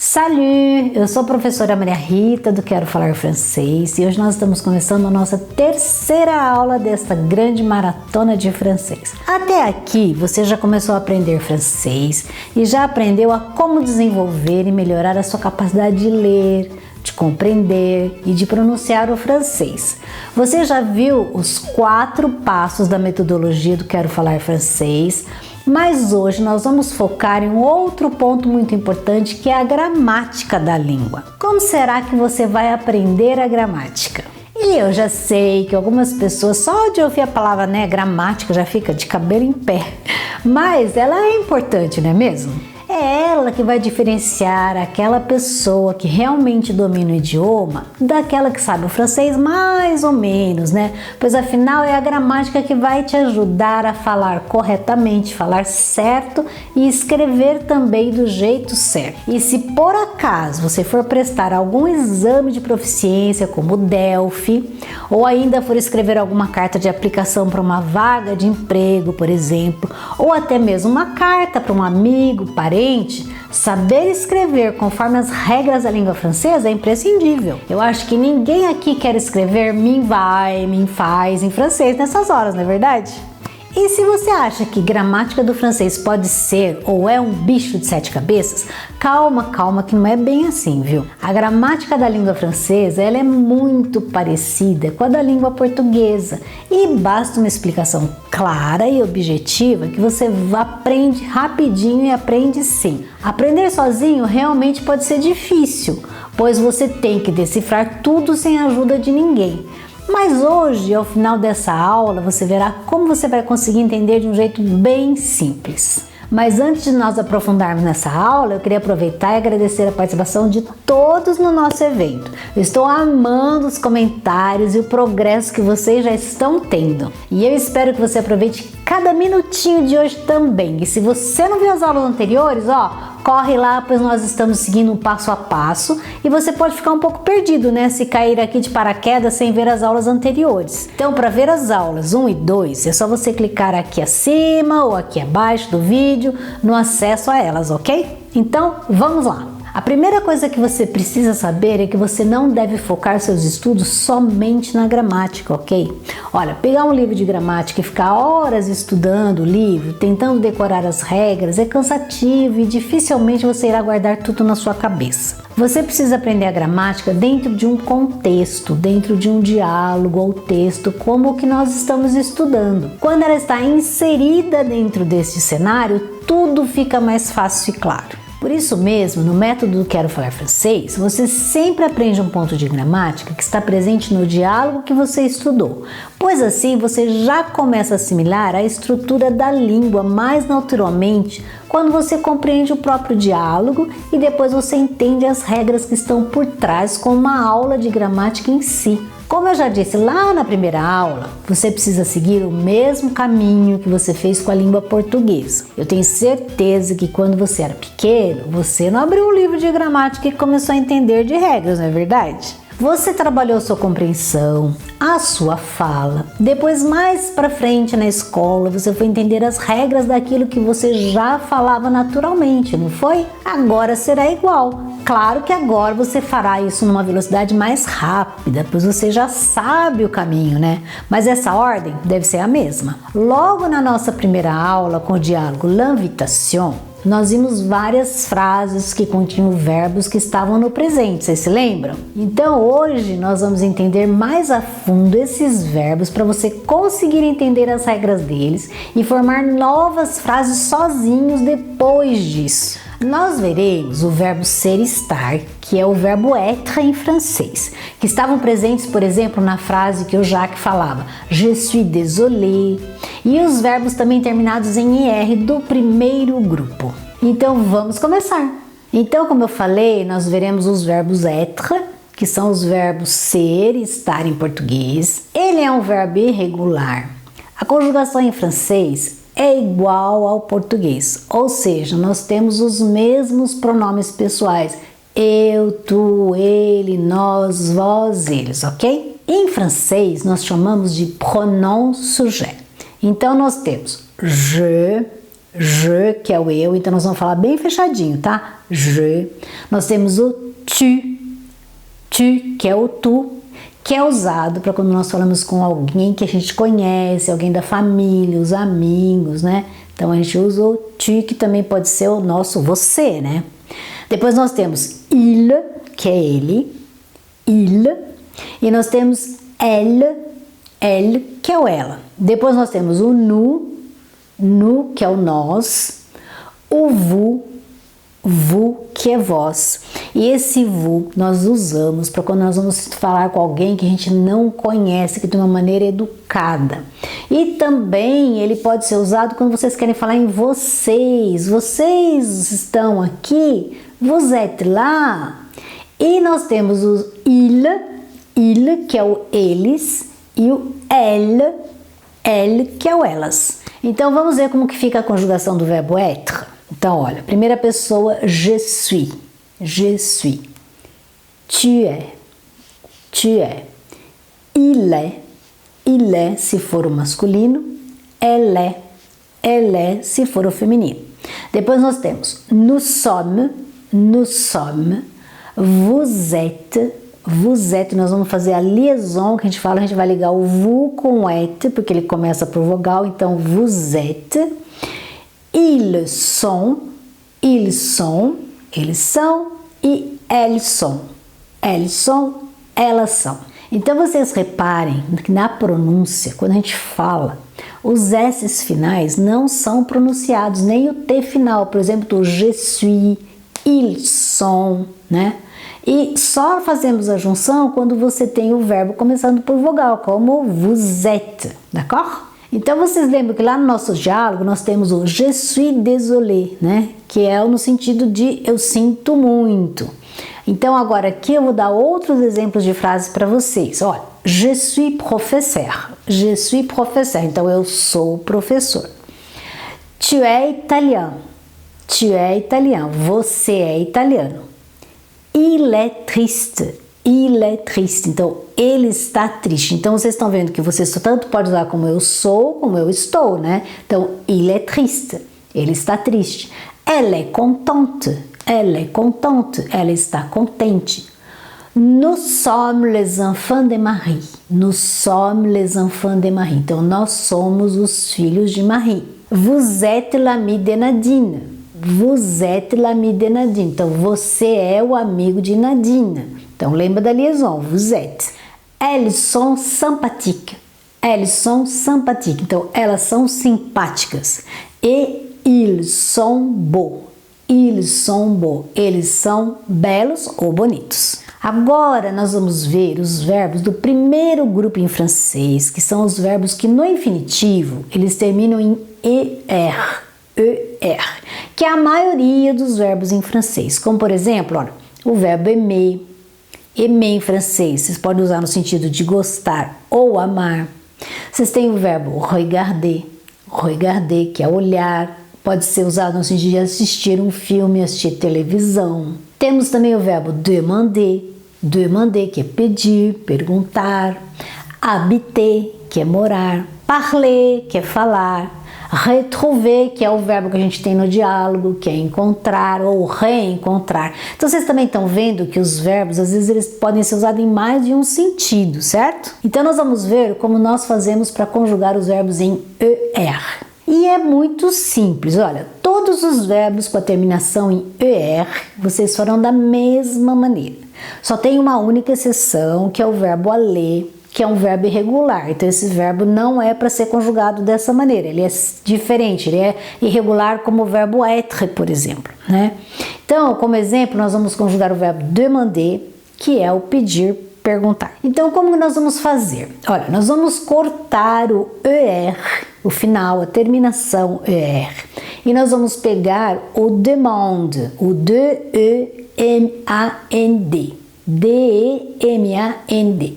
Salut! Eu sou a professora Maria Rita do Quero Falar Francês e hoje nós estamos começando a nossa terceira aula desta grande maratona de francês. Até aqui você já começou a aprender francês e já aprendeu a como desenvolver e melhorar a sua capacidade de ler, de compreender e de pronunciar o francês. Você já viu os 4 passos da metodologia do Quero Falar Francês, mas hoje nós vamos focar em um outro ponto muito importante, que é a gramática da língua. Como será que você vai aprender a gramática? E eu já sei que algumas pessoas, só de ouvir a palavra, gramática, já fica de cabelo em pé. Mas ela é importante, não é mesmo? É ela que vai diferenciar aquela pessoa que realmente domina o idioma daquela que sabe o francês mais ou menos, né? Pois afinal é a gramática que vai te ajudar a falar corretamente, falar certo e escrever também do jeito certo. E se por acaso você for prestar algum exame de proficiência como o DELF, ou ainda for escrever alguma carta de aplicação para uma vaga de emprego, por exemplo, ou até mesmo uma carta para um amigo, parente, saber escrever conforme as regras da língua francesa é imprescindível. Eu acho que ninguém aqui quer escrever me vai, me faz em francês nessas horas, não é verdade? E se você acha que gramática do francês pode ser ou é um bicho de 7 cabeças, calma que não é bem assim, viu? A gramática da língua francesa, ela é muito parecida com a da língua portuguesa e basta uma explicação clara e objetiva que você aprende rapidinho e aprende sim. Aprender sozinho realmente pode ser difícil, pois você tem que decifrar tudo sem a ajuda de ninguém. Mas hoje, ao final dessa aula, você verá como você vai conseguir entender de um jeito bem simples. Mas antes de nós aprofundarmos nessa aula, eu queria aproveitar e agradecer a participação de todos no nosso evento. Eu estou amando os comentários e o progresso que vocês já estão tendo. E eu espero que você aproveite cada minutinho de hoje também. E se você não viu as aulas anteriores, corre lá, pois nós estamos seguindo um passo a passo e você pode ficar um pouco perdido, se cair aqui de paraquedas sem ver as aulas anteriores. Então, para ver as aulas 1 e 2, é só você clicar aqui acima ou aqui abaixo do vídeo no acesso a elas, ok? Então, vamos lá! A primeira coisa que você precisa saber é que você não deve focar seus estudos somente na gramática, ok? Olha, pegar um livro de gramática e ficar horas estudando o livro, tentando decorar as regras, é cansativo e dificilmente você irá guardar tudo na sua cabeça. Você precisa aprender a gramática dentro de um contexto, dentro de um diálogo ou texto, como o que nós estamos estudando. Quando ela está inserida dentro desse cenário, tudo fica mais fácil e claro. Por isso mesmo, no método do Quero Falar Francês, você sempre aprende um ponto de gramática que está presente no diálogo que você estudou, pois assim você já começa a assimilar a estrutura da língua mais naturalmente quando você compreende o próprio diálogo e depois você entende as regras que estão por trás com uma aula de gramática em si. Como eu já disse lá na primeira aula, você precisa seguir o mesmo caminho que você fez com a língua portuguesa. Eu tenho certeza que quando você era pequeno, você não abriu um livro de gramática e começou a entender de regras, não é verdade? Você trabalhou sua compreensão, a sua fala. Depois, mais pra frente na escola, você foi entender as regras daquilo que você já falava naturalmente, não foi? Agora será igual. Claro que agora você fará isso numa velocidade mais rápida, pois você já sabe o caminho, Mas essa ordem deve ser a mesma. Logo na nossa primeira aula com o diálogo l'invitation, nós vimos várias frases que continham verbos que estavam no presente, vocês se lembram? Então hoje nós vamos entender mais a fundo esses verbos para você conseguir entender as regras deles e formar novas frases sozinhos depois disso. Nós veremos o verbo ser e estar, que é o verbo être em francês, que estavam presentes, por exemplo, na frase que o Jacques falava, je suis désolé, e os verbos também terminados em IR do primeiro grupo. Então vamos começar! Então, como eu falei, nós veremos os verbos être, que são os verbos ser e estar em português. Ele é um verbo irregular. A conjugação em francês é igual ao português, ou seja, nós temos os mesmos pronomes pessoais, eu, tu, ele, nós, vós, eles, ok? Em francês, nós chamamos de pronom sujet. Então, nós temos je, Je, que é o eu, então nós vamos falar bem fechadinho, tá? Je. Nós temos o tu, que é o tu, que é usado para quando nós falamos com alguém que a gente conhece, alguém da família, os amigos, né? Então a gente usa o tu, que também pode ser o nosso você, né? Depois nós temos il, que é ele, il, e nós temos elle, que é o ela. Depois nós temos o nous, que é o nós, o vous, que é vós. E esse vous nós usamos para quando nós vamos falar com alguém que a gente não conhece, que de uma maneira educada. E também ele pode ser usado quando vocês querem falar em vocês. Vocês estão aqui, vous êtes là. E nós temos o il, que é o eles, e o elle, que é o elas. Então vamos ver como que fica a conjugação do verbo être. Então olha, primeira pessoa, je suis, tu es, il est se for o masculino, elle est se for o feminino. Depois nós temos nous sommes, vous êtes, nós vamos fazer a liaison que a gente fala, a gente vai ligar o vous com o être, porque ele começa por vogal, então vous êtes. Ils sont, eles são, e elles sont, elas são. Então vocês reparem que na pronúncia, quando a gente fala, os S's finais não são pronunciados, nem o T final, por exemplo, do je suis, ils sont, né? E só fazemos a junção quando você tem o verbo começando por vogal, como vous êtes, d'accord? Então vocês lembram que lá no nosso diálogo nós temos o je suis désolé, né? Que é no sentido de eu sinto muito. Então agora aqui eu vou dar outros exemplos de frases para vocês. Olha, je suis professeur, então eu sou professor. Tu es italien, você é italiano. Il est triste, então ele está triste. Então vocês estão vendo que você tanto pode usar como eu sou, como eu estou, né? Então, il est triste, ele está triste. Elle est contente, ela está contente. Nous sommes les enfants de Marie, então nós somos os filhos de Marie. Vous êtes l'ami de Nadine, então você é o amigo de Nadine. Então lembra da liaison, vous êtes. Elles sont sympathiques, então elas são simpáticas. E ils sont beaux, eles são belos ou bonitos. Agora nós vamos ver os verbos do primeiro grupo em francês, que são os verbos que no infinitivo eles terminam em er, que é a maioria dos verbos em francês, como por exemplo, olha, o verbo aimer em francês, vocês podem usar no sentido de gostar ou amar. Vocês têm o verbo regarder, que é olhar, pode ser usado no sentido de assistir um filme, assistir televisão. Temos também o verbo demander, que é pedir, perguntar, habiter, que é morar, parler, que é falar, retrouver, que é o verbo que a gente tem no diálogo, que é encontrar ou reencontrar. Então vocês também estão vendo que os verbos, às vezes, eles podem ser usados em mais de um sentido, certo? Então nós vamos ver como nós fazemos para conjugar os verbos em ER. E é muito simples, olha, todos os verbos com a terminação em ER, vocês farão da mesma maneira. Só tem uma única exceção, que é o verbo aller, que é um verbo irregular. Então esse verbo não é para ser conjugado dessa maneira, ele é diferente, ele é irregular como o verbo être, por exemplo, né? Então, como exemplo, nós vamos conjugar o verbo demander, que é o pedir, perguntar. Então, como nós vamos fazer? Olha, nós vamos cortar o ER, o final, a terminação ER, e nós vamos pegar o demande, o D-E-M-A-N-D, D-E-M-A-N-D.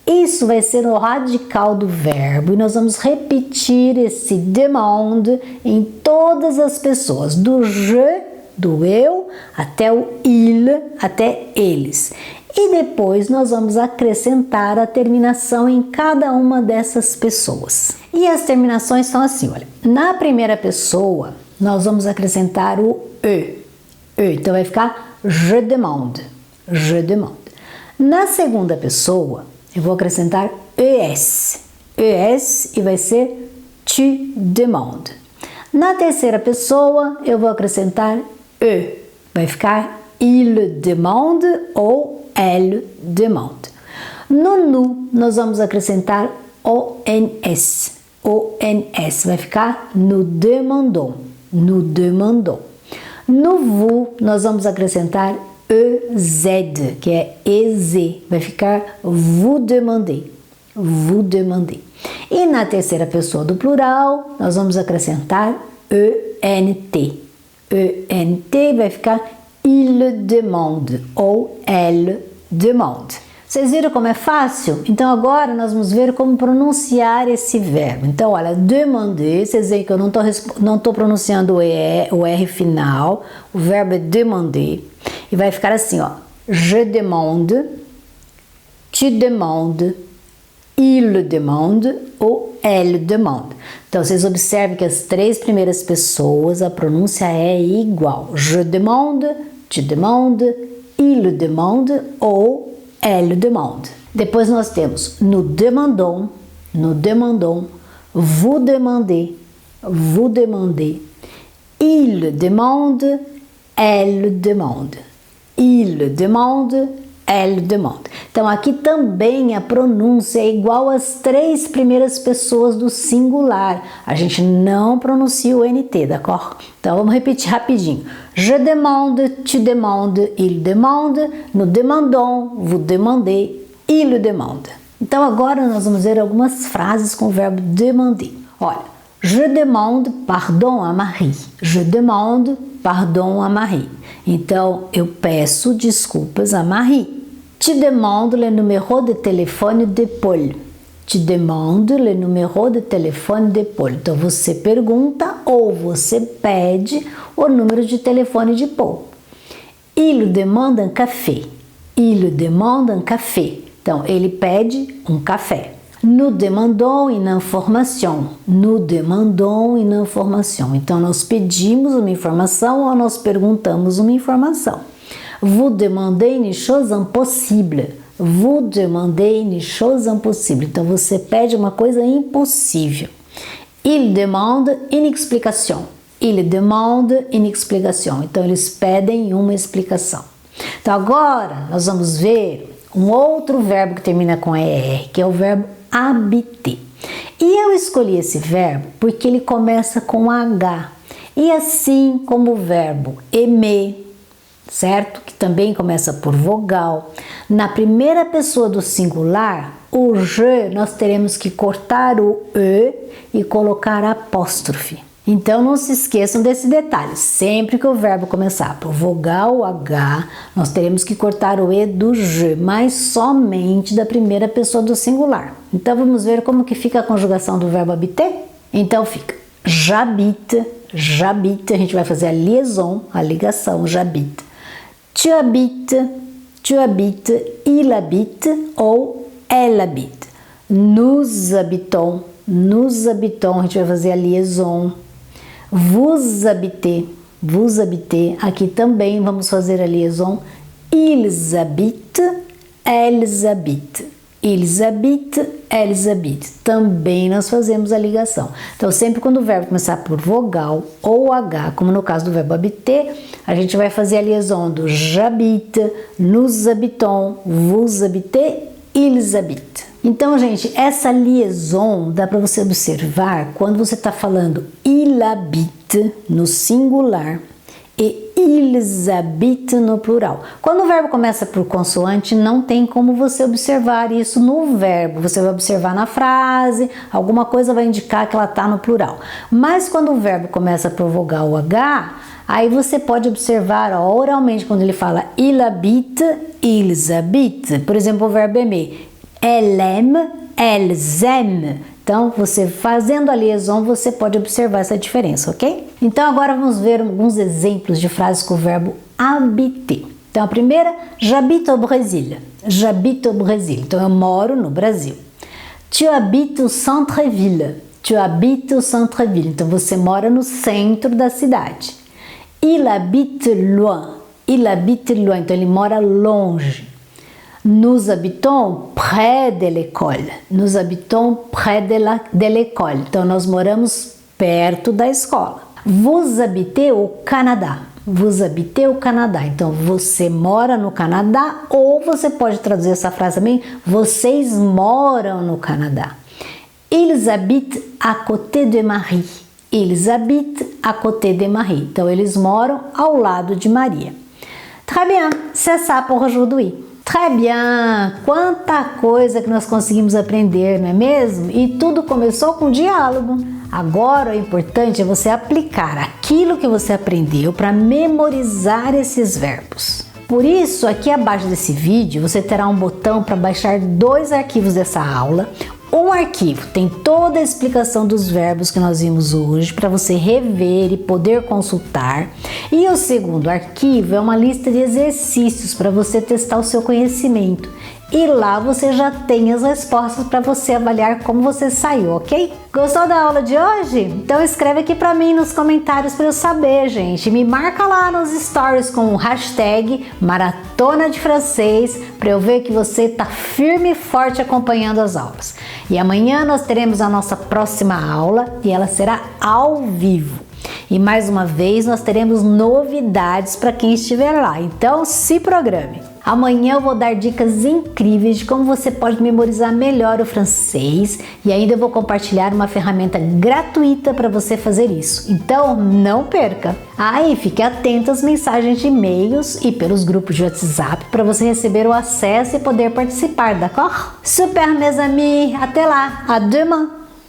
Isso vai ser o radical do verbo e nós vamos repetir esse demande em todas as pessoas, do je, do eu até o il, até eles. E depois nós vamos acrescentar a terminação em cada uma dessas pessoas. E as terminações são assim, olha. Na primeira pessoa, nós vamos acrescentar o e. Então vai ficar je demande, je demande. Na segunda pessoa, eu vou acrescentar es, e vai ser tu demandes. Na terceira pessoa, eu vou acrescentar e, vai ficar il demande ou elle demande. No nu, nós vamos acrescentar ons, vai ficar nous demandons, nous demandons. No vous, nós vamos acrescentar ez, que é ez, vai ficar vous demandez, vous demandez. E na terceira pessoa do plural, nós vamos acrescentar ent, vai ficar il demande ou elle demande. Vocês viram como é fácil? Então agora nós vamos ver como pronunciar esse verbo. Então olha, demander, vocês veem que eu não tô pronunciando o R final, o verbo é demander. E vai ficar assim, ó, je demande, tu demandes, il demande ou elle demande. Então vocês observem que as três primeiras pessoas, a pronúncia é igual. Je demande, tu demandes, il demande ou elle demande. Depois nós temos nous demandons, vous demandez, il demande, elle demande, elle demande. Então aqui também a pronúncia é igual às três primeiras pessoas do singular. A gente não pronuncia o NT, d'accord? Então vamos repetir rapidinho. Je demande, tu demandes, il demande, nous demandons, vous demandez, il demande. Então agora nós vamos ver algumas frases com o verbo demander. Olha, je demande pardon à Marie. Je demande pardon à Marie. Então eu peço desculpas a Marie. Tu demandes le numéro de téléphone de Paul. Tu demandes le numéro de téléphone de Paul. Então você pergunta ou você pede o número de telefone de Paul. Il demande un café. Il demande un café. Então ele pede um café. Nous demandons une information. Nous demandons une information. Então nós pedimos uma informação ou nós perguntamos uma informação. Vous demandez une chose impossible. Vous demandez une chose impossible. Então você pede uma coisa impossível. Il demande une explication. Il demande une explication. Então eles pedem uma explicação. Então agora nós vamos ver um outro verbo que termina com ER, que é o verbo habiter. E eu escolhi esse verbo porque ele começa com H. E assim como o verbo aimer, certo? Que também começa por vogal. Na primeira pessoa do singular, o je, nós teremos que cortar o e e colocar apóstrofe. Então não se esqueçam desse detalhe. Sempre que o verbo começar por vogal H, nós teremos que cortar o e do je, mas somente da primeira pessoa do singular. Então vamos ver como que fica a conjugação do verbo habiter? Então fica j'habite, j'habite, a gente vai fazer a liaison, a ligação, j'habite. Tu habites, il habite ou elle habite. Nous habitons, a gente vai fazer a liaison. Vous habitez, aqui também vamos fazer a liaison. Ils habitent, elles habitent. Ils habitent, elles habitent. Também nós fazemos a ligação. Então, sempre quando o verbo começar por vogal ou H, como no caso do verbo habiter, a gente vai fazer a liaison do j'habite, nous habitons, vous habitez, ils habitent. Então, gente, essa liaison dá para você observar quando você está falando il habite no singular e ils habitent no plural. Quando o verbo começa por consoante, não tem como você observar isso no verbo. Você vai observar na frase, alguma coisa vai indicar que ela está no plural. Mas quando o verbo começa por vogal H, aí você pode observar oralmente quando ele fala il habite, ils habitent. Por exemplo, o verbo aimer. Elle aime, elles aiment. Então, você fazendo a liaison, você pode observar essa diferença, ok? Então, agora vamos ver alguns exemplos de frases com o verbo habiter. Então, a primeira, j'habite au Brésil. J'habite au Brésil. Então, eu moro no Brasil. Tu habites au centre-ville. Tu habites au centre-ville. Então, você mora no centro da cidade. Il habite loin. Il habite loin. Então, ele mora longe. Nous habitons près de l'école. Nous habitons près de l'école. Então, nós moramos perto da escola. Vous habitez au Canadá. Vous habitez au Canadá. Então, você mora no Canadá, ou você pode traduzir essa frase também, vocês moram no Canadá. Ils habitent à côté de Marie. Ils habitent à côté de Marie. Então, eles moram ao lado de Maria. Très bien, c'est ça pour aujourd'hui. Très bien! Quanta coisa que nós conseguimos aprender, não é mesmo? E tudo começou com diálogo. Agora o importante é você aplicar aquilo que você aprendeu para memorizar esses verbos. Por isso, aqui abaixo desse vídeo, você terá um botão para baixar 2 arquivos dessa aula. Um arquivo tem toda a explicação dos verbos que nós vimos hoje para você rever e poder consultar. E o segundo arquivo é uma lista de exercícios para você testar o seu conhecimento. E lá você já tem as respostas para você avaliar como você saiu, ok? Gostou da aula de hoje? Então escreve aqui para mim nos comentários para eu saber, gente. Me marca lá nos stories com o hashtag Maratona de Francês para eu ver que você está firme e forte acompanhando as aulas. E amanhã nós teremos a nossa próxima aula e ela será ao vivo. E mais uma vez nós teremos novidades para quem estiver lá, então se programe. Amanhã eu vou dar dicas incríveis de como você pode memorizar melhor o francês e ainda vou compartilhar uma ferramenta gratuita para você fazer isso. Então não perca! E fique atento às mensagens de e-mails e pelos grupos de WhatsApp para você receber o acesso e poder participar, d'accord? Super, mes amis! Até lá! À demain!